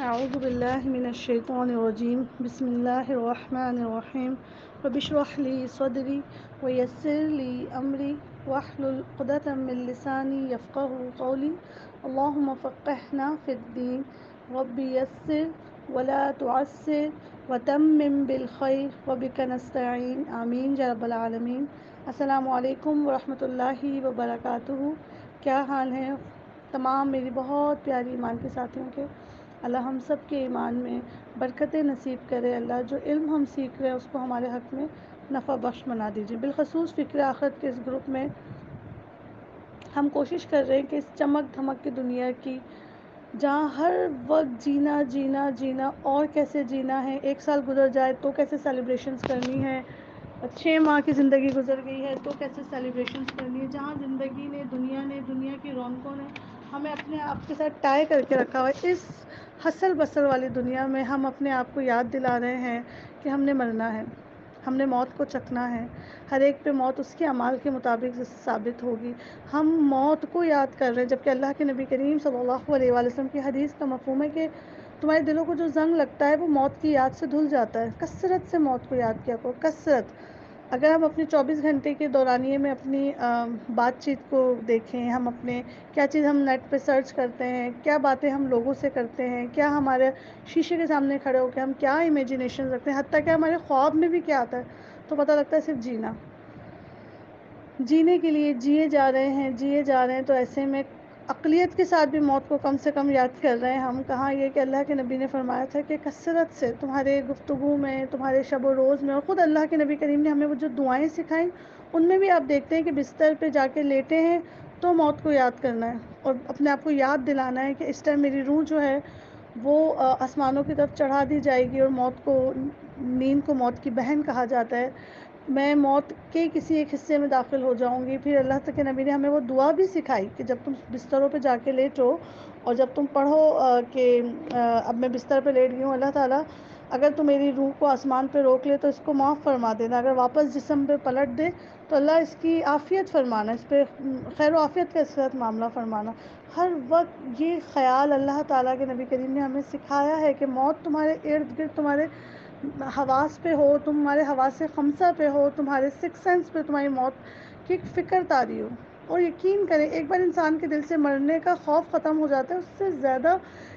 اعوذ باللہ من الشیطان الرجیم بسم اللہ الرحمن الرحیم رب اشرح لی صدری ویسر لی امری واحلل عقدۃ من لسانی یفقهوا قولی اللہم فقہنا فی الدین رب یسر ولا تعسر وتمم بالخیر وبک نستعین آمین یا رب العالمین۔ السلام علیکم ورحمۃ اللہ وبرکاتہ۔ کیا حال ہے تمام میری بہت پیاری ایمان کے ساتھیوں کے؟ اللہ ہم سب کے ایمان میں برکتیں نصیب کرے۔ اللہ جو علم ہم سیکھ رہے ہیں اس کو ہمارے حق میں نفع بخش بنا دیجیے۔ بالخصوص فکر آخرت کے اس گروپ میں ہم کوشش کر رہے ہیں کہ اس چمک دھمک کی دنیا کی، جہاں ہر وقت جینا جینا جینا اور کیسے جینا ہے، ایک سال گزر جائے تو کیسے سیلیبریشنز کرنی ہے، 6 ماہ کی زندگی گزر گئی ہے تو کیسے سیلیبریشنز کرنی ہے، جہاں زندگی نے دنیا کی رونقوں نے ہمیں اپنے آپ کے ساتھ ٹائی کر کے رکھا ہوا ہے، اس ہسل بسل والی دنیا میں ہم اپنے آپ کو یاد دلا رہے ہیں کہ ہم نے مرنا ہے، ہم نے موت کو چکھنا ہے، ہر ایک پہ موت اس کے اعمال کے مطابق ثابت ہوگی۔ ہم موت کو یاد کر رہے ہیں، جبکہ اللہ کے نبی کریم صلی اللہ علیہ وآلہ وسلم کی حدیث کا مفہوم ہے کہ تمہارے دلوں کو جو زنگ لگتا ہے وہ موت کی یاد سے دھل جاتا ہے۔ کثرت سے موت کو یاد کیا کرو، کثرت۔ اگر ہم اپنے 24 گھنٹے کے دورانیے میں اپنی بات چیت کو دیکھیں، ہم اپنے کیا چیز ہم نیٹ پہ سرچ کرتے ہیں، کیا باتیں ہم لوگوں سے کرتے ہیں، کیا ہمارے شیشے کے سامنے کھڑے ہو کے ہم کیا امیجنیشن رکھتے ہیں، حتیٰ کہ ہمارے خواب میں بھی کیا آتا ہے، تو پتہ لگتا ہے صرف جینے کے لیے جیے جا رہے ہیں۔ تو ایسے میں عقلیت کے ساتھ بھی موت کو کم سے کم یاد کر رہے ہیں ہم۔ کہاں یہ کہ اللہ کے نبی نے فرمایا تھا کہ کثرت سے تمہارے گفتگو میں، تمہارے شب و روز میں، اور خود اللہ کے نبی کریم نے ہمیں وہ جو دعائیں سکھائیں ان میں بھی آپ دیکھتے ہیں کہ بستر پہ جا کے لیٹے ہیں تو موت کو یاد کرنا ہے اور اپنے آپ کو یاد دلانا ہے کہ اس ٹائم میری روح جو ہے وہ آسمانوں کی طرف چڑھا دی جائے گی، اور نیند کو موت کی بہن کہا جاتا ہے۔ میں موت کے کسی ایک حصے میں داخل ہو جاؤں گی۔ پھر اللہ تعالیٰ کے نبی نے ہمیں وہ دعا بھی سکھائی کہ جب تم بستروں پہ جا کے لیٹو اور جب تم پڑھو کہ اب میں بستر پہ لیٹ گئی ہوں، اللہ تعالیٰ اگر تو میری روح کو آسمان پہ روک لے تو اس کو معاف فرما دینا، اگر واپس جسم پہ پلٹ دے تو اللہ اس کی عافیت فرمانا، اس پہ خیر و عافیت کا اس کے ساتھ معاملہ فرمانا۔ ہر وقت یہ خیال اللہ تعالیٰ کے نبی کریم نے ہمیں سکھایا ہے کہ موت تمہارے ارد گرد، تمہارے حواس پہ ہو، تمہارے حواس خمسہ پہ ہو، تمہارے سکس سینس پہ تمہاری موت کی فکر طاری ہو۔ اور یقین کریں ایک بار انسان کے دل سے مرنے کا خوف ختم ہو جاتا ہے، اس سے زیادہ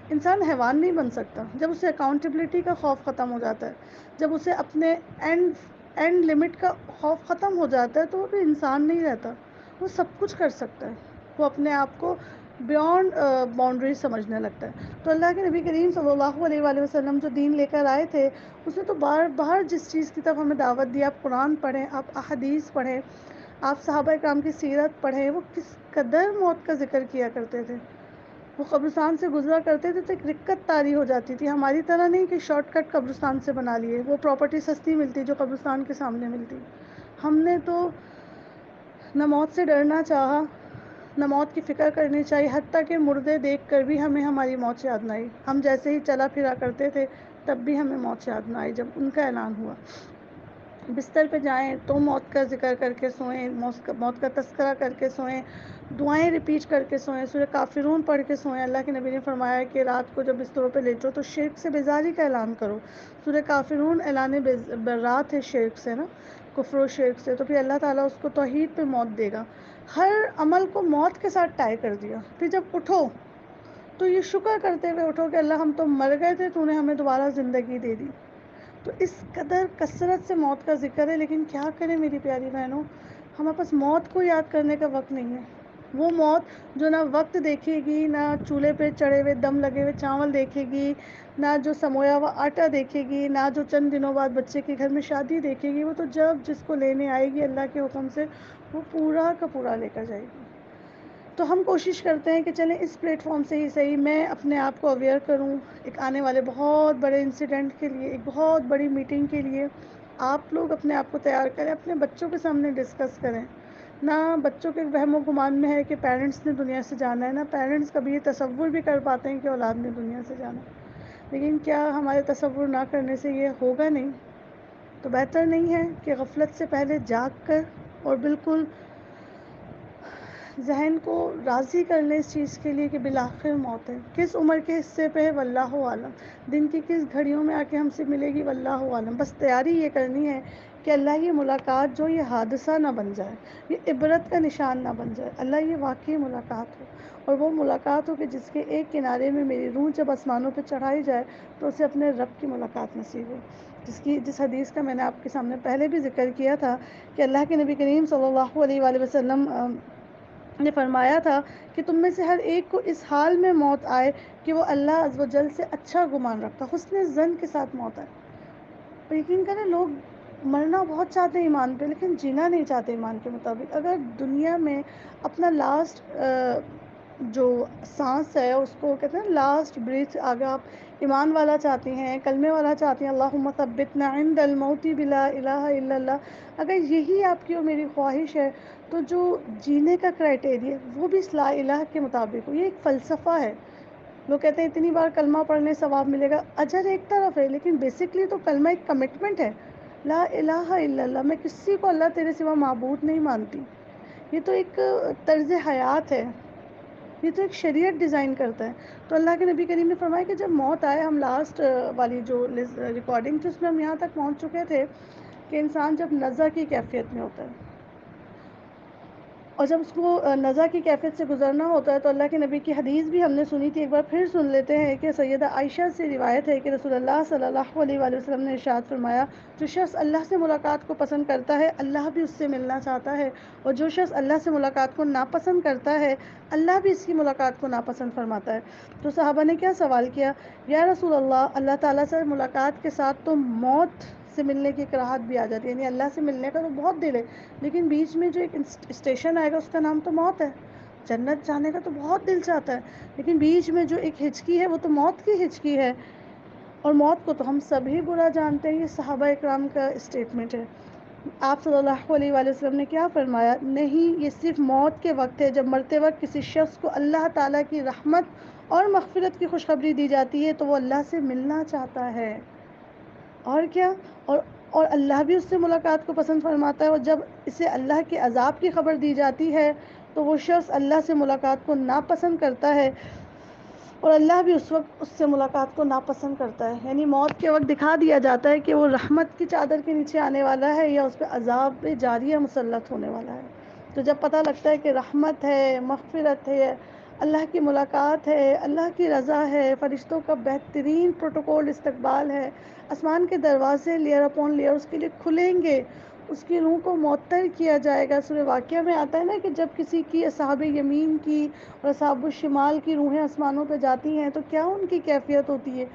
انسان حیوان نہیں بن سکتا۔ جب اسے اکاؤنٹیبلٹی کا خوف ختم ہو جاتا ہے، جب اسے اپنے اینڈ لمٹ کا خوف ختم ہو جاتا ہے، تو وہ کوئی انسان نہیں رہتا، وہ سب کچھ کر سکتا ہے، وہ اپنے آپ کو بیونڈ باؤنڈری سمجھنے لگتا ہے۔ تو اللہ کے نبی کریم صلی اللہ علیہ وآلہ وسلم جو دین لے کر آئے تھے، اس نے تو بار بار جس چیز کی طرف ہمیں دعوت دی، آپ قرآن پڑھیں، آپ احادیث پڑھیں، آپ صحابہ کرام کی سیرت پڑھیں، وہ کس قدر موت کا ذکر کیا کرتے تھے۔ وہ قبرستان سے گزرا کرتے تھے تو ایک رکت طاری ہو جاتی تھی، ہماری طرح نہیں کہ شارٹ کٹ قبرستان سے بنا لیے، وہ پراپرٹی سستی ملتی جو قبرستان کے سامنے ملتی۔ ہم نے تو نہ موت سے ڈرنا چاہا، نہ موت کی فکر کرنی چاہیے، حتیٰ کہ مردے دیکھ کر بھی ہمیں ہماری موت یاد نہ آئی۔ ہم جیسے ہی چلا پھرا کرتے تھے تب بھی ہمیں موت یاد نہ آئی۔ جب ان کا اعلان ہوا بستر پہ جائیں تو موت کا ذکر کر کے سوئیں، موت کا تذکرہ کر کے سوئیں، دعائیں ریپیٹ کر کے سوئیں، سورہ کافرون پڑھ کے سوئیں۔ اللہ کے نبی نے فرمایا کہ رات کو جب بستروں پہ لیٹو تو شرک سے بیزاری کا اعلان کرو۔ سورہ کافرون اعلان برات ہے شرک سے، نا، کفر و شرک سے، تو پھر اللہ تعالیٰ اس کو توحید پہ موت دے گا۔ ہر عمل کو موت کے ساتھ ٹائی کر دیا۔ پھر جب اٹھو تو یہ شکر کرتے ہوئے اٹھو کہ اللہ ہم تو مر گئے تھے، تو نے ہمیں دوبارہ زندگی دے دی۔ تو اس قدر کثرت سے موت کا ذکر ہے، لیکن کیا کریں میری پیاری بہنوں، ہمارے پاس موت کو یاد کرنے کا وقت نہیں ہے۔ وہ موت جو نہ وقت دیکھے گی، نہ چولہے پہ چڑھے ہوئے دم لگے ہوئے چاول دیکھے گی، نہ جو سمویا ہوا آٹا دیکھے گی، نہ جو چند دنوں بعد بچے کے گھر میں شادی دیکھے گی، وہ تو جب جس کو لینے آئے گی اللہ کے حکم سے وہ پورا کا پورا لے کر جائے گی۔ تو ہم کوشش کرتے ہیں کہ چلیں اس پلیٹ فارم سے ہی صحیح میں اپنے آپ کو اویئر کروں، ایک آنے والے بہت بڑے انسیڈنٹ کے لیے، ایک بہت بڑی میٹنگ کے لیے آپ لوگ اپنے آپ کو تیار کریں، اپنے بچوں کے سامنے ڈسکس کریں۔ نہ بچوں کے وہم و گمان میں ہے کہ پیرنٹس نے دنیا سے جانا ہے، نہ پیرنٹس کبھی یہ تصور بھی کر پاتے ہیں کہ اولاد نے دنیا سے جانا ہے، لیکن کیا ہمارے تصور نہ کرنے سے یہ ہوگا نہیں؟ تو بہتر نہیں ہے کہ غفلت سے پہلے جاگ کر اور بالکل ذہن کو راضی کر لیں اس چیز کے لیے کہ بالآخر موت ہے. کس عمر کے حصے پہ ہے واللہ عالم، دن کی کس گھڑیوں میں آ کے ہم سے ملے گی واللہ عالم. بس تیاری یہ کرنی ہے کہ اللہ یہ ملاقات جو یہ حادثہ نہ بن جائے، یہ عبرت کا نشان نہ بن جائے. اللہ یہ واقعی ملاقات ہو، اور وہ ملاقات ہو کہ جس کے ایک کنارے میں میری روح جب آسمانوں پہ چڑھائی جائے تو اسے اپنے رب کی ملاقات نصیب ہو. جس حدیث کا میں نے آپ کے سامنے پہلے بھی ذکر کیا تھا کہ اللہ کے نبی کریم صلی اللہ علیہ وآلہ وسلم نے فرمایا تھا کہ تم میں سے ہر ایک کو اس حال میں موت آئے کہ وہ اللہ عز و جل سے اچھا گمان رکھتا، حسن ظن کے ساتھ موت آئے. اور یقین کریں لوگ مرنا بہت چاہتے ہیں ایمان پہ، لیکن جینا نہیں چاہتے ایمان کے مطابق. اگر دنیا میں اپنا لاسٹ جو سانس ہے اس کو کہتے ہیں لاسٹ بریتھ، اگر آپ ایمان والا چاہتی ہیں، کلمے والا چاہتی ہیں، اللہم ثبتنا عند الموت بلا الہ الا اللہ، اگر یہی آپ کی اور میری خواہش ہے تو جو جینے کا کرائٹیریا وہ بھی لا الہ کے مطابق ہو. یہ ایک فلسفہ ہے. لوگ کہتے ہیں اتنی بار کلمہ پڑھنے ثواب ملے گا، اجر ایک طرف ہے، لیکن بیسکلی تو کلمہ ایک کمٹمنٹ ہے. لا الہ الا اللہ، میں کسی کو اللہ تیرے سوا معبود نہیں مانتی. یہ تو ایک طرز حیات ہے، یہ تو ایک شریعت ڈیزائن کرتا ہے. تو اللہ کے نبی کریم نے فرمایا کہ جب موت آئے، ہم لاسٹ والی جو ریکارڈنگ تھی اس میں ہم یہاں تک پہنچ چکے تھے کہ انسان جب نزع کی کیفیت میں ہوتا ہے اور جب اس کو نزع کی کیفیت سے گزرنا ہوتا ہے، تو اللہ کے نبی کی حدیث بھی ہم نے سنی تھی، ایک بار پھر سن لیتے ہیں کہ سیدہ عائشہ سے روایت ہے کہ رسول اللہ صلی اللہ علیہ وآلہ وسلم نے ارشاد فرمایا، جو شخص اللہ سے ملاقات کو پسند کرتا ہے اللہ بھی اس سے ملنا چاہتا ہے، اور جو شخص اللہ سے ملاقات کو ناپسند کرتا ہے اللہ بھی اس کی ملاقات کو ناپسند فرماتا ہے. تو صحابہ نے کیا سوال کیا، یا رسول اللہ، اللہ تعالیٰ سے ملاقات کے ساتھ تو موت سے ملنے کی کراہت بھی آ جاتی ہے، یعنی اللہ سے ملنے کا تو بہت دل ہے، لیکن بیچ میں جو ایک اسٹیشن آئے گا اس کا نام تو موت ہے. جنت جانے کا تو بہت دل چاہتا ہے، لیکن بیچ میں جو ایک ہچکی ہے وہ تو موت کی ہچکی ہے. اور موت کو تو ہم سبھی برا جانتے ہیں. یہ صحابہ اکرام کا اسٹیٹمنٹ ہے. آپ صلی اللہ علیہ وآلہ وسلم نے کیا فرمایا، نہیں، یہ صرف موت کے وقت ہے جب مرتے وقت کسی شخص کو اللہ تعالیٰ کی رحمت اور مغفرت کی خوشخبری دی جاتی ہے تو وہ اللہ سے ملنا چاہتا ہے. اور کیا، اور اللہ بھی اس سے ملاقات کو پسند فرماتا ہے. اور جب اسے اللہ کے عذاب کی خبر دی جاتی ہے تو وہ شخص اللہ سے ملاقات کو ناپسند کرتا ہے، اور اللہ بھی اس وقت اس سے ملاقات کو ناپسند کرتا ہے. یعنی موت کے وقت دکھا دیا جاتا ہے کہ وہ رحمت کی چادر کے نیچے آنے والا ہے یا اس پہ عذاب جاریہ مسلط ہونے والا ہے. تو جب پتہ لگتا ہے کہ رحمت ہے، مغفرت ہے، اللہ کی ملاقات ہے، اللہ کی رضا ہے، فرشتوں کا بہترین پروٹوکول استقبال ہے، آسمان کے دروازے لیئر اپون لیئر اس کے لیے کھلیں گے، اس کی روح کو معطر کیا جائے گا. سورہ واقعہ میں آتا ہے نا کہ جب کسی کی اصحاب یمین کی اور اصحاب الشمال کی روحیں آسمانوں پہ جاتی ہیں تو کیا ان کی کیفیت ہوتی ہے.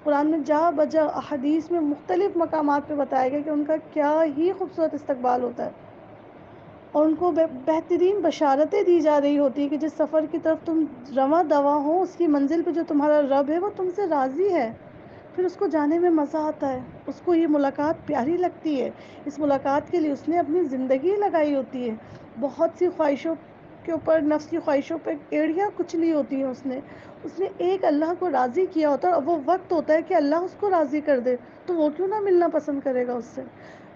قرآن میں جا بجا احادیث میں مختلف مقامات پہ بتایا گیا کہ ان کا کیا ہی خوبصورت استقبال ہوتا ہے، اور ان کو بہترین بشارتیں دی جا رہی ہوتی ہیں کہ جس سفر کی طرف تم رواں دواں ہو اس کی منزل پہ جو تمہارا رب ہے وہ تم سے راضی ہے. پھر اس کو جانے میں مزہ آتا ہے، اس کو یہ ملاقات پیاری لگتی ہے. اس ملاقات کے لیے اس نے اپنی زندگی لگائی ہوتی ہے، بہت سی خواہشوں کے اوپر، نفس کی خواہشوں پہ ایڑیاں کچلی ہوتی ہیں. اس نے ایک اللہ کو راضی کیا ہوتا ہے، اور وہ وقت ہوتا ہے کہ اللہ اس کو راضی کر دے. تو وہ کیوں نہ ملنا پسند کرے گا اس سے؟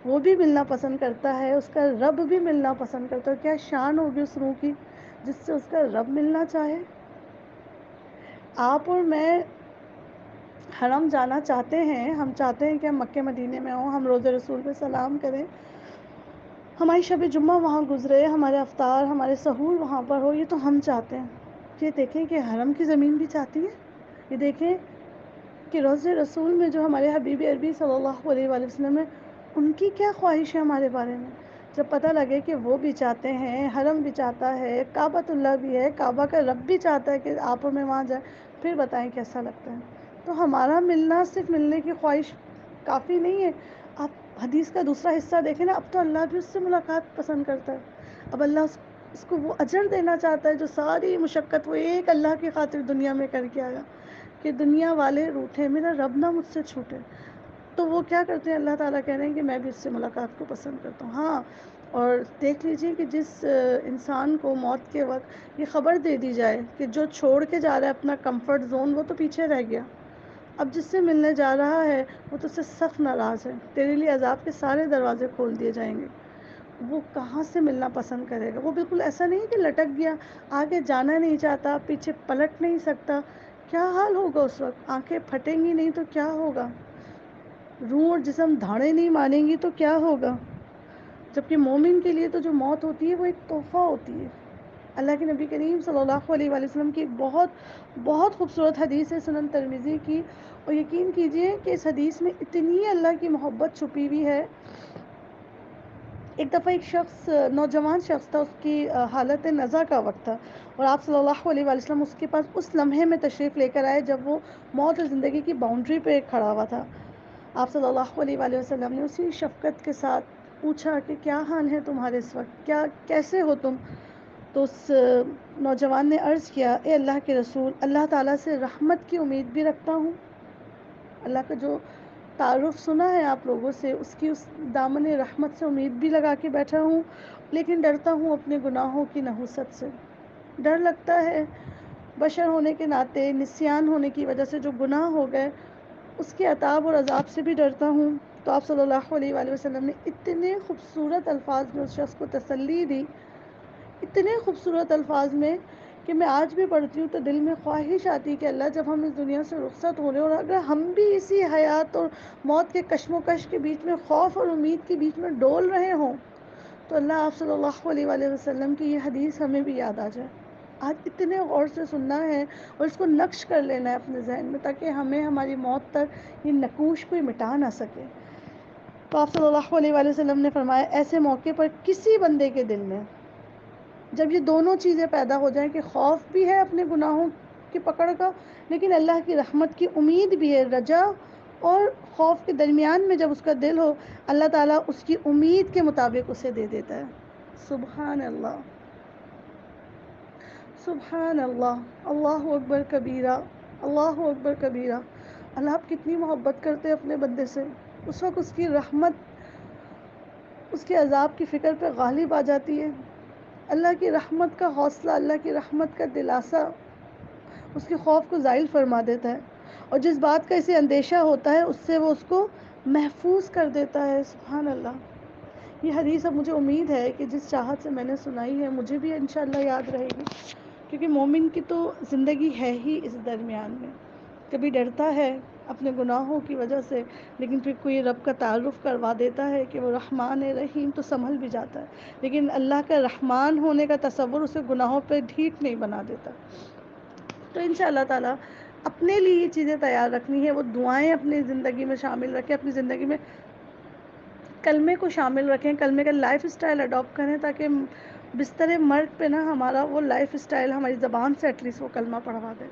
وہ بھی ملنا پسند کرتا ہے، اس کا رب بھی ملنا پسند کرتا ہے. کیا شان ہوگی اس روح کی جس سے اس کا رب ملنا چاہے. آپ اور میں حرم جانا چاہتے ہیں، ہم چاہتے ہیں کہ ہم مکہ مدینے میں ہوں، ہم روضہ رسول پہ سلام کریں، ہماری شب جمعہ وہاں گزرے، ہمارے افطار، ہمارے سحور وہاں پر ہو. یہ تو ہم چاہتے ہیں. یہ دیکھیں کہ حرم کی زمین بھی چاہتی ہے. یہ دیکھیں کہ روضہ رسول میں جو ہمارے حبیب عربی صلی اللہ علیہ وآلہ وسلم ہے، ان کی کیا خواہش ہے ہمارے بارے میں. جب پتہ لگے کہ وہ بھی چاہتے ہیں، حرم بھی چاہتا ہے، کعبۃ اللہ بھی ہے، کعبہ کا رب بھی چاہتا ہے کہ آپ اور میں وہاں جائیں، پھر بتائیں کیسا لگتا ہے. تو ہمارا ملنا صرف ملنے کی خواہش کافی نہیں ہے. آپ حدیث کا دوسرا حصہ دیکھیں نا، اب تو اللہ بھی اس سے ملاقات پسند کرتا ہے. اب اللہ اس کو وہ اجر دینا چاہتا ہے جو ساری مشقت وہ ایک اللہ کی خاطر دنیا میں کر کے آیا، کہ دنیا والے روٹھے، میرا رب نہ مجھ سے چھوٹے. تو وہ کیا کرتے ہیں، اللہ تعالیٰ کہہ رہے ہیں کہ میں بھی اس سے ملاقات کو پسند کرتا ہوں. ہاں، اور دیکھ لیجئے کہ جس انسان کو موت کے وقت یہ خبر دے دی جائے کہ جو چھوڑ کے جا رہا ہے اپنا کمفرٹ زون، وہ تو پیچھے رہ گیا، اب جس سے ملنے جا رہا ہے وہ تو اس سے سخت ناراض ہے، تیرے لیے عذاب کے سارے دروازے کھول دیے جائیں گے. وہ کہاں سے ملنا پسند کرے گا؟ وہ بالکل ایسا نہیں کہ لٹک گیا، آگے جانا نہیں چاہتا، پیچھے پلٹ نہیں سکتا. کیا حال ہوگا اس وقت؟ آنکھیں پھٹیں گی نہیں تو کیا ہوگا؟ روح اور جسم دھاڑے نہیں مانیں گی تو کیا ہوگا؟ جبکہ مومن کے لیے تو جو موت ہوتی ہے وہ ایک تحفہ ہوتی ہے. اللہ کے نبی کریم صلی اللہ علیہ وآلہ وسلم کی بہت بہت خوبصورت حدیث ہے سنن ترمذی کی، اور یقین کیجئے کہ اس حدیث میں اتنی اللہ کی محبت چھپی ہوئی ہے. ایک دفعہ ایک شخص، نوجوان شخص تھا، اس کی حالت نزع کا وقت تھا، اور آپ صلی اللہ علیہ وآلہ وسلم اس کے پاس اس لمحے میں تشریف لے کر آئے جب وہ موت اور زندگی کی باؤنڈری پہ کھڑا ہوا تھا. آپ صلی اللہ علیہ وآلہ وسلم نے اسی شفقت کے ساتھ پوچھا کہ کیا حال ہے تمہارے اس وقت، کیسے ہو تم؟ تو اس نوجوان نے عرض کیا، اے اللہ کے رسول، اللہ تعالیٰ سے رحمت کی امید بھی رکھتا ہوں. اللہ کا جو تعارف سنا ہے آپ لوگوں سے، اس کی اس دامن رحمت سے امید بھی لگا کے بیٹھا ہوں، لیکن ڈرتا ہوں اپنے گناہوں کی نحوست سے. ڈر لگتا ہے بشر ہونے کے ناطے، نسیان ہونے کی وجہ سے جو گناہ ہو گئے اس کے عذاب اور عذاب سے بھی ڈرتا ہوں. تو آپ صلی اللہ علیہ وآلہ وسلم نے اتنے خوبصورت الفاظ میں اس شخص کو تسلی دی، اتنے خوبصورت الفاظ میں کہ میں آج بھی پڑھتی ہوں تو دل میں خواہش آتی کہ اللہ جب ہم اس دنیا سے رخصت ہو رہے ہیں اور اگر ہم بھی اسی حیات اور موت کے کشمکش کے بیچ میں، خوف اور امید کے بیچ میں ڈول رہے ہوں، تو اللہ آپ صلی اللہ علیہ وآلہ وسلم کی یہ حدیث ہمیں بھی یاد آ جائے. آج اتنے غور سے سننا ہے اور اس کو نقش کر لینا ہے اپنے ذہن میں، تاکہ ہمیں ہماری موت تک یہ نقوش کوئی مٹا نہ سکے. تو آپ صلی اللہ علیہ وآلہ وسلم نے فرمایا، ایسے موقع پر کسی بندے کے دل میں جب یہ دونوں چیزیں پیدا ہو جائیں کہ خوف بھی ہے اپنے گناہوں کی پکڑ کا، لیکن اللہ کی رحمت کی امید بھی ہے، رجا اور خوف کے درمیان میں جب اس کا دل ہو، اللہ تعالیٰ اس کی امید کے مطابق اسے دے دیتا ہے. سبحان اللہ، سبحان اللہ، اللہ اکبر کبیرہ، اللہ اکبر کبیرہ. اللہ آپ کتنی محبت کرتے ہیں اپنے بندے سے. اس وقت اس کی رحمت اس کے عذاب کی فکر پہ غالب آ جاتی ہے. اللہ کی رحمت کا حوصلہ، اللہ کی رحمت کا دلاسا اس کے خوف کو زائل فرما دیتا ہے، اور جس بات کا اسے اندیشہ ہوتا ہے اس سے وہ اس کو محفوظ کر دیتا ہے. سبحان اللہ. یہ حدیث اب مجھے امید ہے کہ جس چاہت سے میں نے سنائی ہے مجھے بھی انشاءاللہ یاد رہے گی، کیونکہ مومن کی تو زندگی ہے ہی اس درمیان میں. کبھی ڈرتا ہے اپنے گناہوں کی وجہ سے، لیکن پھر کوئی رب کا تعارف کروا دیتا ہے کہ وہ رحمان رحیم تو سنبھل بھی جاتا ہے. لیکن اللہ کا رحمان ہونے کا تصور اسے گناہوں پہ ڈھیٹ نہیں بنا دیتا. تو انشاءاللہ تعالیٰ اپنے لیے یہ چیزیں تیار رکھنی ہے، وہ دعائیں اپنی زندگی میں شامل رکھیں، اپنی زندگی میں کلمے کو شامل رکھیں، کلمے کا لائف اسٹائل اڈاپٹ کریں، تاکہ بستر مرگ پہ نا ہمارا وہ لائف اسٹائل ہماری زبان سے ایٹ لیسٹ وہ کلمہ پڑھوا دے.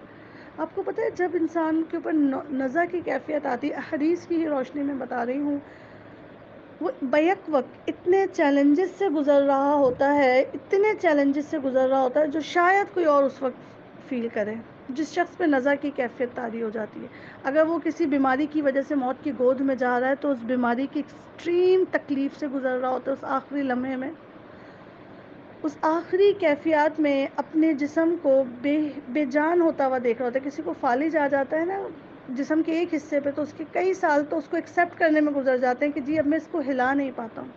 آپ کو پتہ ہے جب انسان کے اوپر نزع کی کیفیت آتی ہے، حدیث کی ہی روشنی میں بتا رہی ہوں، وہ بیک وقت اتنے چیلنجز سے گزر رہا ہوتا ہے، اتنے چیلنجز سے گزر رہا ہوتا ہے جو شاید کوئی اور اس وقت فیل کرے. جس شخص پہ نزع کی کیفیت طاری ہو جاتی ہے، اگر وہ کسی بیماری کی وجہ سے موت کی گود میں جا رہا ہے تو اس بیماری کی ایکسٹریم تکلیف سے گزر رہا ہوتا ہے، اس آخری لمحے میں، اس آخری کیفیات میں اپنے جسم کو بے جان ہوتا ہوا دیکھ رہا ہوتا ہے. کسی کو فالج آ جاتا ہے نا جسم کے ایک حصے پہ، تو اس کے کئی سال تو اس کو ایکسیپٹ کرنے میں گزر جاتے ہیں کہ جی اب میں اس کو ہلا نہیں پاتا ہوں،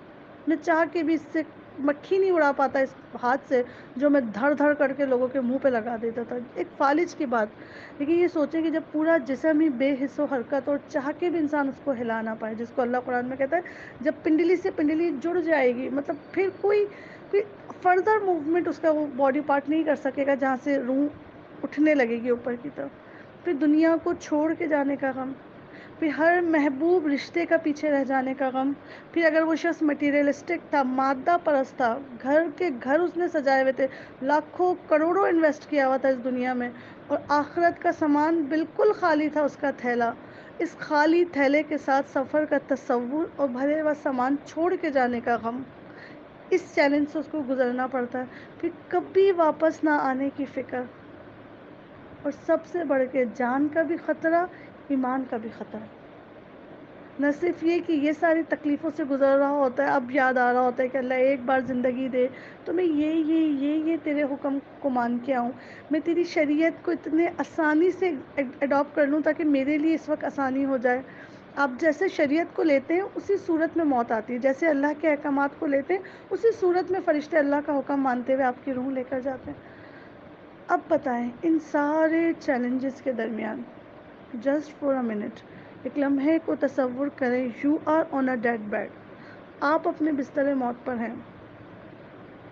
میں چاہ کے بھی اس سے مکھی نہیں اڑا پاتا اس ہاتھ سے جو میں دھڑ دھڑ کر کے لوگوں کے منہ پہ لگا دیتا تھا. ایک فالج کی بات. لیکن یہ سوچیں کہ جب پورا جسم ہی بے حس و حرکت اور چاہ کے بھی انسان اس کو ہلا نہ پائے، جس کو اللہ قرآن میں کہتا ہے جب پنڈلی سے پنڈلی جڑ جائے گی، مطلب پھر کوئی فردر موومنٹ اس کا وہ باڈی پارٹ نہیں کر سکے گا جہاں سے روح اٹھنے لگے گی اوپر کی طرف. پھر دنیا کو چھوڑ کے جانے کا غم، پھر ہر محبوب رشتے کا پیچھے رہ جانے کا غم. پھر اگر وہ شخص مٹیریلسٹک تھا، مادہ پرست تھا، گھر کے گھر اس نے سجائے ہوئے تھے، لاکھوں کروڑوں انویسٹ کیا ہوا تھا اس دنیا میں، اور آخرت کا سامان بالکل خالی تھا اس کا تھیلا، اس خالی تھیلے کے ساتھ سفر کا تصور اور بھرے ہوا سامان چھوڑ کے جانے کا غم، اس چیلنج سے اس کو گزرنا پڑتا ہے. پھر کبھی واپس نہ آنے کی فکر، اور سب سے بڑھ کے جان کا بھی خطرہ، ایمان کا بھی خطرہ. نہ صرف یہ کہ یہ ساری تکلیفوں سے گزر رہا ہوتا ہے، اب یاد آ رہا ہوتا ہے کہ اللہ ایک بار زندگی دے تو میں یہ تیرے حکم کو مان کے آؤں، میں تیری شریعت کو اتنے آسانی سے اڈاپٹ کر لوں تاکہ میرے لیے اس وقت آسانی ہو جائے. آپ جیسے شریعت کو لیتے ہیں اسی صورت میں موت آتی ہے، جیسے اللہ کے احکامات کو لیتے ہیں اسی صورت میں فرشتے اللہ کا حکم مانتے ہوئے آپ کی روح لے کر جاتے ہیں۔ اب بتائیں ان سارے چیلنجز کے درمیان جسٹ فور اے منٹ ایک لمحے کو تصور کریں، you are on a dead bed, آپ اپنے بستر موت پر ہیں،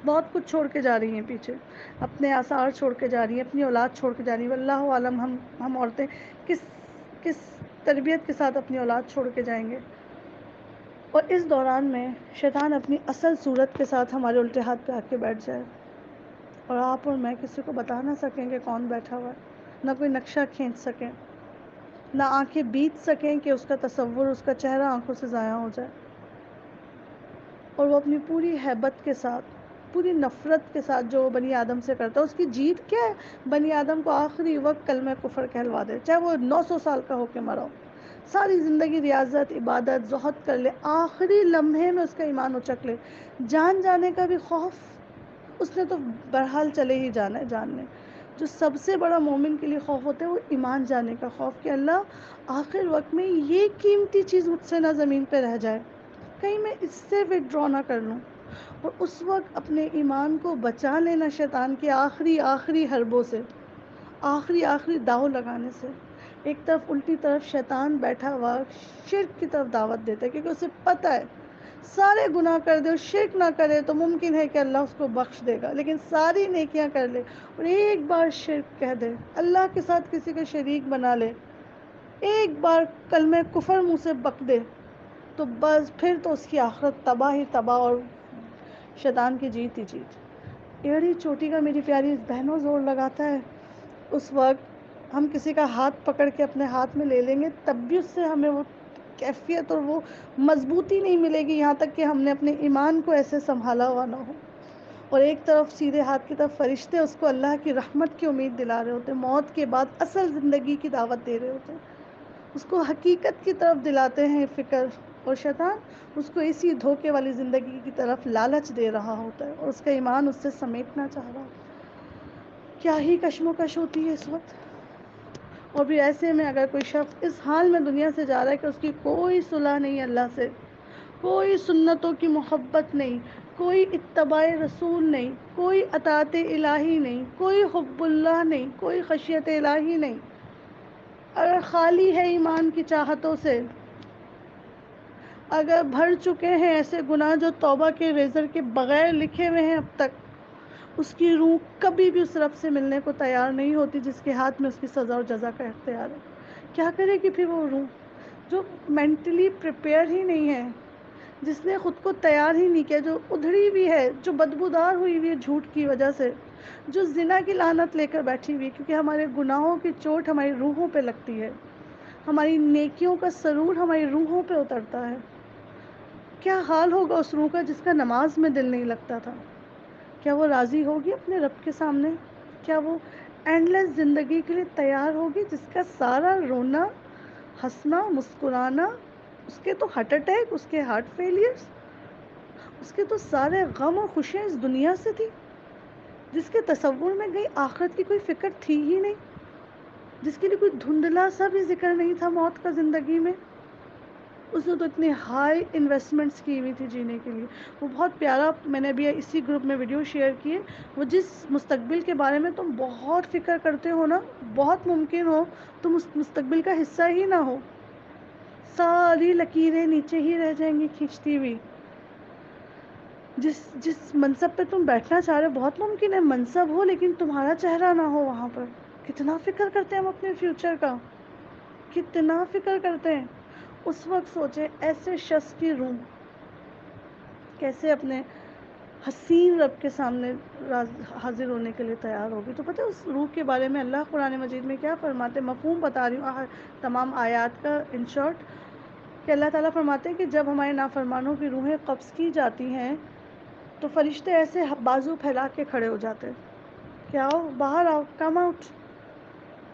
بہت کچھ چھوڑ کے جا رہی ہیں پیچھے، اپنے آثار چھوڑ کے جا رہی ہیں، اپنی اولاد چھوڑ کے جا رہی ہیں، واللہ عالم ہم عورتیں کس کس تربیت کے ساتھ اپنی اولاد چھوڑ کے جائیں گے، اور اس دوران میں شیطان اپنی اصل صورت کے ساتھ ہمارے الٹے ہاتھ پہ آ کے بیٹھ جائے، اور آپ اور میں کسی کو بتا نہ سکیں کہ کون بیٹھا ہوا ہے، نہ کوئی نقشہ کھینچ سکیں، نہ آنکھیں بیت سکیں کہ اس کا تصور، اس کا چہرہ آنکھوں سے ضائع ہو جائے، اور وہ اپنی پوری ہیبت کے ساتھ، پوری نفرت کے ساتھ جو وہ بنی آدم سے کرتا ہے، اس کی جیت کیا ہے؟ بنی آدم کو آخری وقت کلمہ کفر کہلوا دے، چاہے وہ 900 سال کا ہو کے مرا ہو، ساری زندگی ریاضت عبادت زہد کر لے، آخری لمحے میں اس کا ایمان اچک لے، جان جانے کا بھی خوف، اس نے تو بہرحال چلے ہی جانا ہے جاننے، جو سب سے بڑا مومن کے لیے خوف ہوتا ہے وہ ایمان جانے کا خوف، کہ اللہ آخر وقت میں یہ قیمتی چیز مجھ سے نہ زمین پہ رہ جائے، کہیں میں اس سے وڈرا نہ کر لوں، اور اس وقت اپنے ایمان کو بچا لینا شیطان کے آخری حربوں سے، آخری داؤ لگانے سے۔ ایک طرف الٹی طرف شیطان بیٹھا ہوا شرک کی طرف دعوت دیتا ہے، کیونکہ اسے پتہ ہے سارے گناہ کر دے اور شرک نہ کرے تو ممکن ہے کہ اللہ اس کو بخش دے گا، لیکن ساری نیکیاں کر لے اور ایک بار شرک کہہ دے، اللہ کے ساتھ کسی کا شریک بنا لے، ایک بار کلمہ کفر منہ سے بک دے، تو بس پھر تو اس کی آخرت تباہ ہی تباہ اور شیطان کی جیت ہی جیت۔ ایڑی چوٹی کا میری پیاری بہنوں زور لگاتا ہے، اس وقت ہم کسی کا ہاتھ پکڑ کے اپنے ہاتھ میں لے لیں گے تب بھی اس سے ہمیں وہ کیفیت اور وہ مضبوطی نہیں ملے گی، یہاں تک کہ ہم نے اپنے ایمان کو ایسے سنبھالا ہوا نہ ہو، اور ایک طرف سیدھے ہاتھ کی طرف فرشتے اس کو اللہ کی رحمت کی امید دلا رہے ہوتے ہیں، موت کے بعد اصل زندگی کی دعوت دے رہے ہوتے ہیں، اس کو حقیقت کی طرف دلاتے ہیں فکر، اور شیطان اس کو اسی دھوکے والی زندگی کی طرف لالچ دے رہا ہوتا ہے، اور اس کا ایمان اس سے سمیٹنا چاہ رہا ہوتا ہے۔ کیا ہی کشمکش ہوتی ہے اس وقت، اور بھی ایسے میں اگر کوئی شخص اس حال میں دنیا سے جا رہا ہے کہ اس کی کوئی صلح نہیں اللہ سے، کوئی سنتوں کی محبت نہیں، کوئی اتباع رسول نہیں، کوئی اطاعت الہی نہیں، کوئی حب اللہ نہیں، کوئی خشیت الہی نہیں، اگر خالی ہے ایمان کی چاہتوں سے، اگر بھر چکے ہیں ایسے گناہ جو توبہ کے ریزر کے بغیر لکھے ہوئے ہیں اب تک، اس کی روح کبھی بھی اس رب سے ملنے کو تیار نہیں ہوتی جس کے ہاتھ میں اس کی سزا اور جزا کا اختیار ہے۔ کیا کرے گی پھر وہ روح جو مینٹلی پریپیئر ہی نہیں ہے، جس نے خود کو تیار ہی نہیں کیا، جو ادھڑی بھی ہے، جو بدبودار ہوئی ہوئی ہے جھوٹ کی وجہ سے، جو زنا کی لعنت لے کر بیٹھی ہوئی ہے، کیونکہ ہمارے گناہوں کی چوٹ ہماری روحوں پہ لگتی ہے، ہماری نیکیوں کا سرور ہماری روحوں پہ اترتا ہے۔ کیا حال ہوگا اس روح کا جس کا نماز میں دل نہیں لگتا تھا؟ کیا وہ راضی ہوگی اپنے رب کے سامنے؟ کیا وہ اینڈ لیس زندگی کے لیے تیار ہوگی جس کا سارا رونا، ہنسنا، مسکرانا، اس کے تو ہارٹ اٹیک، اس کے ہارٹ فیلیئرز، اس کے تو سارے غم اور خوشیاں اس دنیا سے تھی، جس کے تصور میں گئی آخرت کی کوئی فکر تھی ہی نہیں، جس کے لیے کوئی دھندلا سا بھی ذکر نہیں تھا موت کا زندگی میں؟ اس نے تو اتنی ہائی انویسٹمنٹس کی ہوئی تھی جینے کے لیے۔ وہ بہت پیارا، میں نے ابھی اسی گروپ میں ویڈیو شیئر کی ہے، وہ جس مستقبل کے بارے میں تم بہت فکر کرتے ہو نا، بہت ممکن ہو تم اس مستقبل کا حصہ ہی نہ ہو، ساری لکیریں نیچے ہی رہ جائیں گی کھینچتی ہوئی۔ جس منصب پہ تم بیٹھنا چاہ رہے ہو بہت ممکن ہے منصب ہو لیکن تمہارا چہرہ نہ ہو وہاں پر۔ کتنا فکر کرتے ہیں ہم اپنے فیوچر کا، کتنا فکر کرتے ہیں۔ اس وقت سوچے ایسے شخص کی روح کیسے اپنے حسین رب کے سامنے حاضر ہونے کے لیے تیار ہوگی۔ تو پتہ ہے اس روح کے بارے میں اللہ قرآن مجید میں کیا فرماتے ہیں؟ مفہوم بتا رہی ہوں تمام آیات کا ان شارٹ، کہ اللہ تعالیٰ فرماتے ہیں کہ جب ہمارے نافرمانوں کی روحیں قبض کی جاتی ہیں تو فرشتے ایسے بازو پھیلا کے کھڑے ہو جاتے ہیں کہ آؤ باہر آؤ، کم آؤٹ،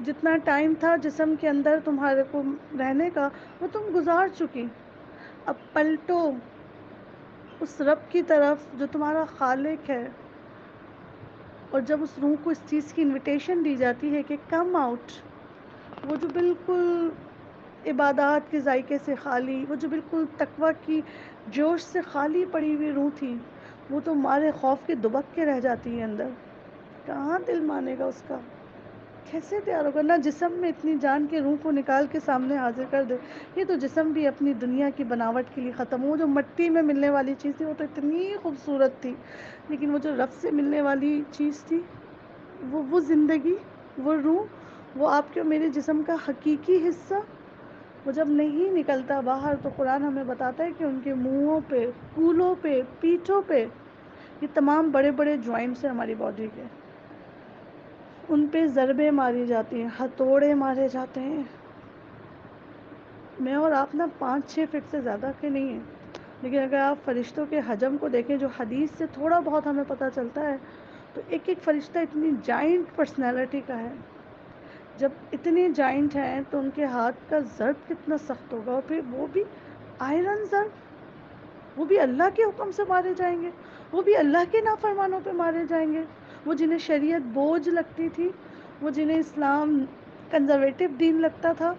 جتنا ٹائم تھا جسم کے اندر تمہارے کو رہنے کا وہ تم گزار چکی، اب پلٹو اس رب کی طرف جو تمہارا خالق ہے۔ اور جب اس روح کو اس چیز کی انویٹیشن دی جاتی ہے کہ کم آؤٹ، وہ جو بالکل عبادات کے ذائقے سے خالی، وہ جو بالکل تقویٰ کی جوش سے خالی پڑی ہوئی روح تھی، وہ تو مارے خوف کے دبک کے رہ جاتی ہے اندر. کہاں دل مانے گا اس کا؟ کیسے تیار ہوگا؟ نہ جسم میں اتنی جان کے روح کو نکال کے سامنے حاضر کر دے. یہ تو جسم بھی اپنی دنیا کی بناوٹ کے لیے ختم. وہ جو مٹی میں ملنے والی چیز تھی وہ تو اتنی خوبصورت تھی، لیکن وہ جو رب سے ملنے والی چیز تھی، وہ زندگی، وہ روح، وہ آپ کے میرے جسم کا حقیقی حصہ، وہ جب نہیں نکلتا باہر تو قرآن ہمیں بتاتا ہے کہ ان کے منہوں پہ، کولوں پہ، پیٹھوں پہ، یہ تمام بڑے بڑے جوائنٹس ہیں ہماری باڈی کے، ان پہ ضربیں ماری جاتی ہیں، ہتھوڑے مارے جاتے ہیں. میں اور آپ نا 5-6 فٹ سے زیادہ کے نہیں ہیں، لیکن اگر آپ فرشتوں کے حجم کو دیکھیں جو حدیث سے تھوڑا بہت ہمیں پتہ چلتا ہے، تو ایک ایک فرشتہ اتنی جائنٹ پرسنالٹی کا ہے. جب اتنے جائنٹ ہیں تو ان کے ہاتھ کا ضرب کتنا سخت ہوگا، اور پھر وہ بھی آئرن ضرب، وہ بھی اللہ کے حکم سے مارے جائیں گے، وہ بھی اللہ کے نافرمانوں پہ مارے جائیں گے. وہ جنہیں شریعت بوجھ لگتی تھی، وہ جنہیں اسلام کنزرویٹو دین لگتا تھا،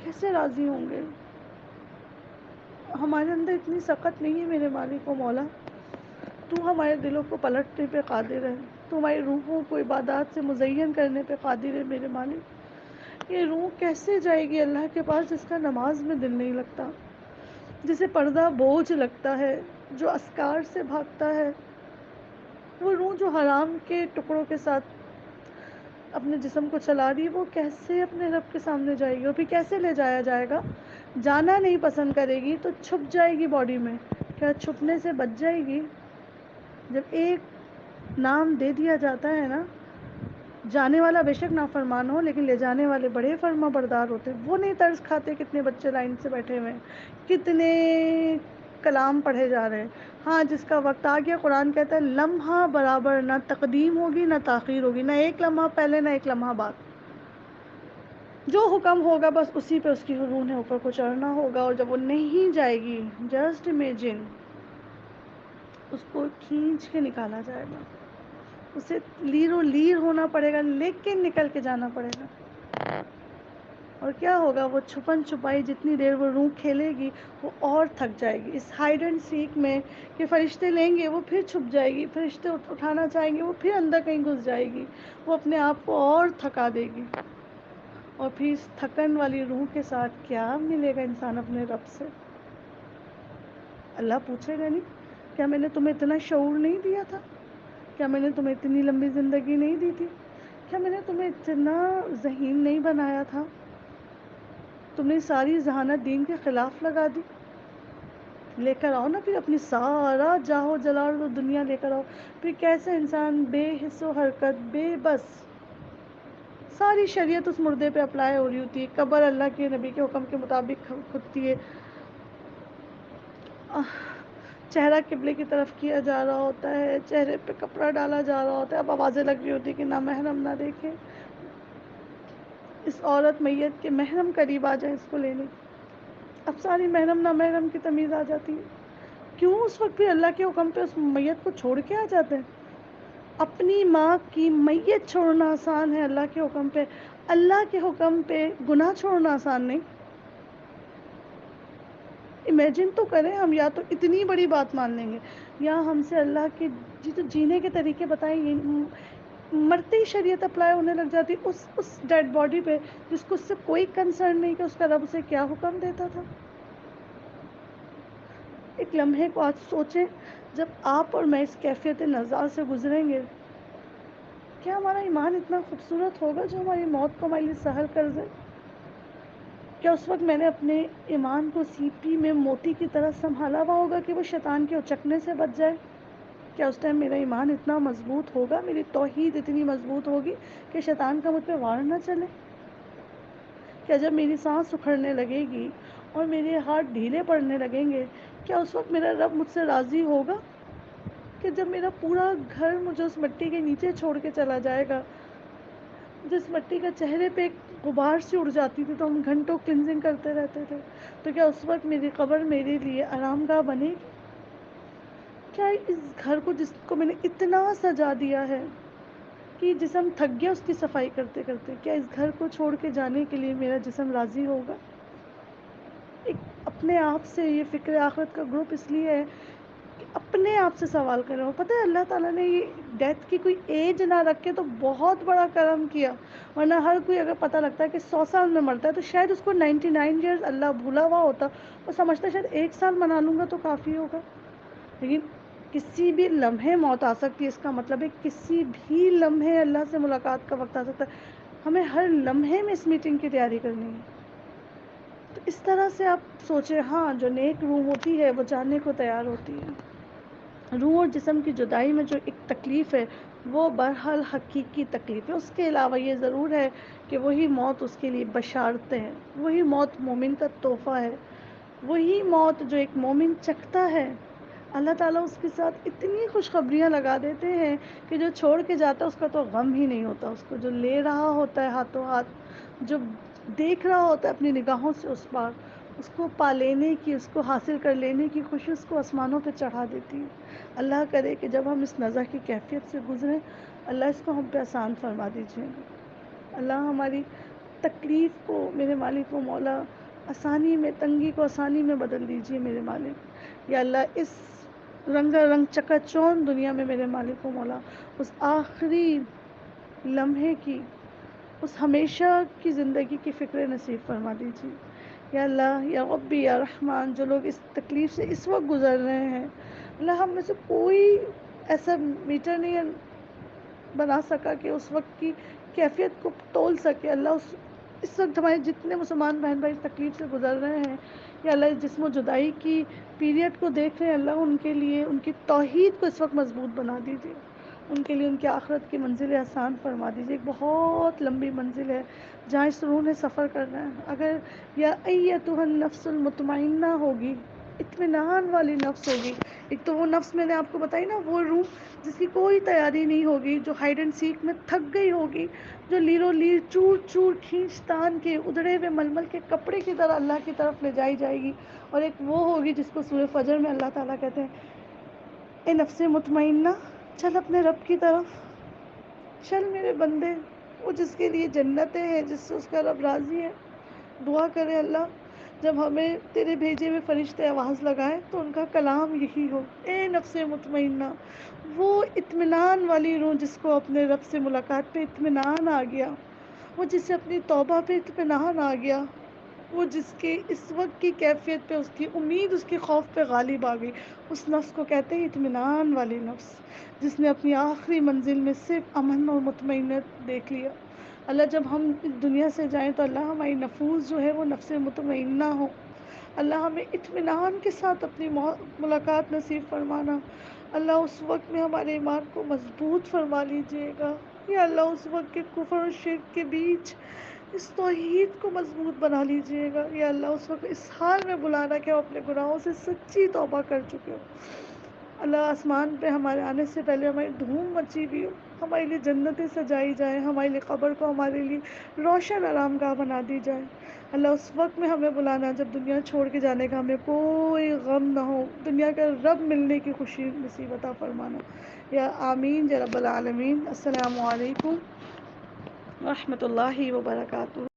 کیسے راضی ہوں گے؟ ہمارے اندر اتنی سخت نہیں ہے میرے مالک و مولا. تو ہمارے دلوں کو پلٹنے پہ قادر ہے، تو ہماری روحوں کو عبادات سے مزین کرنے پہ قادر ہے میرے مالک. یہ روح کیسے جائے گی اللہ کے پاس جس کا نماز میں دل نہیں لگتا، جسے پردہ بوجھ لگتا ہے، جو اذکار سے بھاگتا ہے؟ وہ روح جو حرام کے ٹکڑوں کے ساتھ اپنے جسم کو چلا رہی ہے، وہ کیسے اپنے رب کے سامنے جائے گی؟ اور پھر کیسے لے جایا جائے گا؟ جانا نہیں پسند کرے گی تو چھپ جائے گی باڈی میں. کیا چھپنے سے بچ جائے گی؟ جب ایک نام دے دیا جاتا ہے نا، جانے والا بے شک نافرمان ہو لیکن لے جانے والے بڑے فرما بردار ہوتے. وہ نہیں ترس کھاتے کتنے بچے لائن سے بیٹھے ہوئے ہیں، کتنے کلام پڑھے جا رہے ہیں. ہاں، جس کا وقت آ گیا قرآن کہتا ہے لمحہ برابر نہ تقدیم ہوگی نہ تاخیر ہوگی، نہ ایک لمحہ پہلے نہ ایک لمحہ بعد. جو حکم ہوگا بس اسی پہ اس کی روح نے اوپر کو چڑھنا ہوگا. اور جب وہ نہیں جائے گی، جسٹ امیجن، اس کو کھینچ کے نکالا جائے گا، اسے لیر و لیر ہونا پڑے گا لیکن نکل کے جانا پڑے گا. اور کیا ہوگا؟ وہ چھپن چھپائی جتنی دیر وہ روح کھیلے گی وہ اور تھک جائے گی. اس ہائیڈ اینڈ سیک میں کہ فرشتے لیں گے وہ پھر چھپ جائے گی، فرشتے اٹھانا چاہیں گے وہ پھر اندر کہیں گھس جائے گی، وہ اپنے آپ کو اور تھکا دے گی. اور پھر اس تھکن والی روح کے ساتھ کیا ملے گا انسان اپنے رب سے؟ اللہ پوچھے گا نہیں کیا میں نے تمہیں اتنا شعور نہیں دیا تھا؟ کیا میں نے تمہیں اتنی لمبی زندگی نہیں دی تھی؟ کیا میں نے تمہیں اتنا ذہین نہیں بنایا تھا؟ تم نے ساری ذہانت دین کے خلاف لگا دی. لے کر آؤ نا پھر اپنی سارا جاہو جلال و دنیا لے کر آؤ. پھر کیسے انسان بے حس و حرکت، بے بس، ساری شریعت اس مردے پہ اپلائی ہو رہی ہوتی ہے، قبر اللہ کے نبی کے حکم کے مطابق کھدتی ہے، چہرہ قبلے کی طرف کیا جا رہا ہوتا ہے، چہرے پہ کپڑا ڈالا جا رہا ہوتا ہے. اب آوازیں لگ رہی ہوتی ہے کہ نہ محرم نہ دیکھے، اس عورت میت کے محرم قریب آ جائیں اس کو لینے. اب ساری محرم نہ محرم کی تمیز آ جاتی ہے. کیوں اس وقت بھی اللہ کے حکم پہ اس میت کو چھوڑ کے آ جاتے ہیں؟ اپنی ماں کی میت چھوڑنا آسان ہے اللہ کے حکم پہ، اللہ کے حکم پہ گناہ چھوڑنا آسان نہیں. امیجن تو کریں، ہم یا تو اتنی بڑی بات مان لیں گے یا ہم سے اللہ کے جو جینے کے طریقے بتائیں گے، مرتے ہی شریعت اپلائی ہونے لگ جاتی اس ڈیڈ باڈی پہ جس کو اس سے کوئی کنسرن نہیں کہ اس کا رب اسے کیا حکم دیتا تھا. ایک لمحے کو آج سوچیں، جب آپ اور میں اس کیفیت نزار سے گزریں گے، کیا ہمارا ایمان اتنا خوبصورت ہوگا جو ہماری موت کو ہمارے لیے سہل کر دے؟ کیا اس وقت میں نے اپنے ایمان کو سیپی میں موتی کی طرح سنبھالا ہوا ہوگا کہ وہ شیطان کے اچکنے سے بچ جائے؟ کیا اس ٹائم میرا ایمان اتنا مضبوط ہوگا، میری توحید اتنی مضبوط ہوگی کہ شیطان کا مجھ پہ وار نہ چلے؟ کیا جب میری سانس اکھڑنے لگے گی اور میرے ہاتھ ڈھیلے پڑنے لگیں گے، کیا اس وقت میرا رب مجھ سے راضی ہوگا؟ کہ جب میرا پورا گھر مجھے اس مٹی کے نیچے چھوڑ کے چلا جائے گا، جس مٹی کا چہرے پہ ایک غبار سی اڑ جاتی تھی تو ہم گھنٹوں کلینزنگ کرتے رہتے تھے، تو کیا اس وقت میری قبر میرے لیے آرام گاہ بنے گی؟ کیا اس گھر کو جس کو میں نے اتنا سجا دیا ہے، کہ جسم تھک گیا اس کی صفائی کرتے کرتے، کیا اس گھر کو چھوڑ کے جانے کے لیے میرا جسم راضی ہوگا؟ ایک اپنے آپ سے یہ فکر آخرت کا گروپ اس لیے ہے کہ اپنے آپ سے سوال کریں. اور پتہ ہے اللہ تعالیٰ نے یہ ڈیتھ کی کوئی ایج نہ رکھے تو بہت بڑا کرم کیا. ورنہ ہر کوئی اگر پتہ لگتا ہے کہ 100 سال میں مرتا ہے تو شاید اس کو 99 ایئرز اللہ بھولا ہوا ہوتا، وہ سمجھتا ہے شاید 1 سال منا لوں گا تو کافی ہوگا. لیکن کسی بھی لمحے موت آ سکتی ہے، اس کا مطلب ہے کسی بھی لمحے اللہ سے ملاقات کا وقت آ سکتا ہے. ہمیں ہر لمحے میں اس میٹنگ کی تیاری کرنی ہے. تو اس طرح سے آپ سوچیں، ہاں جو نیک روح ہوتی ہے وہ جاننے کو تیار ہوتی ہے. روح اور جسم کی جدائی میں جو ایک تکلیف ہے وہ بہرحال حقیقی تکلیف ہے. اس کے علاوہ یہ ضرور ہے کہ وہی موت اس کے لیے بشارتیں ہیں. وہی موت مومن کا تحفہ ہے. وہی موت جو ایک مومن چکھتا ہے، اللہ تعالیٰ اس کے ساتھ اتنی خوشخبریاں لگا دیتے ہیں کہ جو چھوڑ کے جاتا ہے اس کا تو غم ہی نہیں ہوتا. اس کو جو لے رہا ہوتا ہے ہاتھوں ہاتھ، جو دیکھ رہا ہوتا ہے اپنی نگاہوں سے اس پار، اس کو پا لینے کی، اس کو حاصل کر لینے کی خوشی اس کو آسمانوں پہ چڑھا دیتی ہے. اللہ کرے کہ جب ہم اس نظر کی کیفیت سے گزریں، اللہ اس کو ہم پہ آسان فرما دیجیے. اللہ ہماری تکلیف کو میرے مالک و مولا آسانی میں، تنگی کو آسانی میں بدل دیجیے میرے مالک. یا اللہ اس رنگا رنگ چکا چوند دنیا میں میرے مالک و مولا اس آخری لمحے کی، اس ہمیشہ کی زندگی کی فکر نصیب فرما دیجیے. یا اللہ یا ربی یا رحمان، جو لوگ اس تکلیف سے اس وقت گزر رہے ہیں، اللہ ہم میں سے کوئی ایسا میٹر نہیں بنا سکا کہ اس وقت کی کیفیت کو تول سکے. اللہ اس وقت ہمارے جتنے مسلمان بہن بھائی اس تکلیف سے گزر رہے ہیں، یا اللہ اس جسم و جدائی کی پیریڈ کو دیکھ رہے ہیں، اللہ ان کے لیے ان کی توحید کو اس وقت مضبوط بنا دیجیے. ان کے لیے ان کی آخرت کی منزل آسان فرما دیجیے. ایک بہت لمبی منزل ہے جہاں اس روح نے سفر کرنا ہے. اگر یا ایتھا النفس المطمئنہ ہوگی، اطمینان والی نفس ہوگی. ایک تو وہ نفس میں نے آپ کو بتائی نا، وہ روح جس کی کوئی تیاری نہیں ہوگی، جو ہائیڈ اینڈ سیک میں تھک گئی ہوگی، جو لیرو لیر چور چور کھینچ تان کے ادھڑے ہوئے ململ کے کپڑے کی طرح اللہ کی طرف لے جائی جائے گی. اور ایک وہ ہوگی جس کو سورہ فجر میں اللہ تعالیٰ کہتے ہیں اے نفس مطمئنہ، چل اپنے رب کی طرف، چل میرے بندے، وہ جس کے لیے جنتیں ہیں، جس سے اس کا رب راضی ہے. دعا کرے اللہ جب ہمیں تیرے بھیجے ہوئے فرشتے آواز لگائیں تو ان کا کلام یہی ہو، اے نفس مطمئنہ. وہ اطمینان والی روح جس کو اپنے رب سے ملاقات پہ اطمینان آ گیا، وہ جس سے اپنی توبہ پہ اطمینان آ گیا، وہ جس کے اس وقت کی کیفیت پہ اس کی امید، اس کے خوف پہ غالب آ گئی، اس نفس کو کہتے ہیں اطمینان والی نفس، جس نے اپنی آخری منزل میں صرف امن اور مطمئنت دیکھ لیا. اللہ جب ہم اس دنیا سے جائیں تو اللہ ہماری نفوس جو ہے وہ نفس مطمئنہ ہو. اللہ ہمیں اطمینان کے ساتھ اپنی ملاقات نصیب فرمانا. اللہ اس وقت میں ہمارے ایمان کو مضبوط فرما لیجیے گا. یا اللہ اس وقت کے کفر اور شرک کے بیچ اس توحید کو مضبوط بنا لیجیے گا. یا اللہ اس وقت اس حال میں بلانا کہ ہم اپنے گناہوں سے سچی توبہ کر چکے ہو. اللہ آسمان پہ ہمارے آنے سے پہلے ہماری دھوم مچی بھی ہو، ہمارے لیے جنتیں سجائی جائیں، ہمارے لیے قبر کو ہمارے لیے روشن آرام گاہ بنا دی جائے. اللہ اس وقت میں ہمیں بلانا جب دنیا چھوڑ کے جانے کا ہمیں کوئی غم نہ ہو، دنیا کا رب ملنے کی خوشی نصیب عطا فرمانا. یا آمین یا رب العالمین. السلام علیکم ورحمۃ اللہ وبرکاتہ.